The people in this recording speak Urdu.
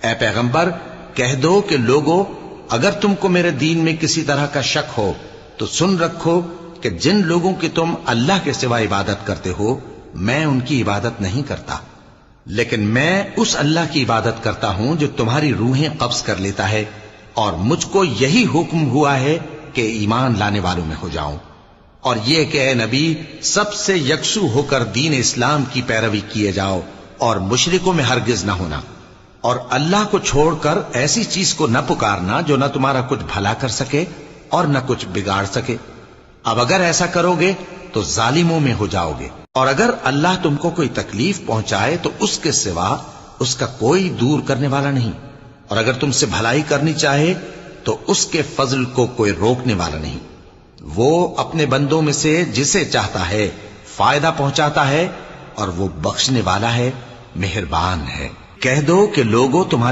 اے پیغمبر کہہ دو کہ لوگو اگر تم کو میرے دین میں کسی طرح کا شک ہو تو سن رکھو کہ جن لوگوں کی تم اللہ کے سوا عبادت کرتے ہو میں ان کی عبادت نہیں کرتا، لیکن میں اس اللہ کی عبادت کرتا ہوں جو تمہاری روحیں قبض کر لیتا ہے، اور مجھ کو یہی حکم ہوا ہے کہ ایمان لانے والوں میں ہو جاؤں، اور یہ کہ اے نبی سب سے یکسو ہو کر دین اسلام کی پیروی کیے جاؤ اور مشرکوں میں ہرگز نہ ہونا، اور اللہ کو چھوڑ کر ایسی چیز کو نہ پکارنا جو نہ تمہارا کچھ بھلا کر سکے اور نہ کچھ بگاڑ سکے۔ اب اگر ایسا کرو گے تو ظالموں میں ہو جاؤ گے، اور اگر اللہ تم کو کوئی تکلیف پہنچائے تو اس کے سوا اس کا کوئی دور کرنے والا نہیں، اور اگر تم سے بھلائی کرنی چاہے تو اس کے فضل کو کوئی روکنے والا نہیں۔ وہ اپنے بندوں میں سے جسے چاہتا ہے فائدہ پہنچاتا ہے، اور وہ بخشنے والا ہے، مہربان ہے۔ کہہ دو کہ لوگوں تمہارے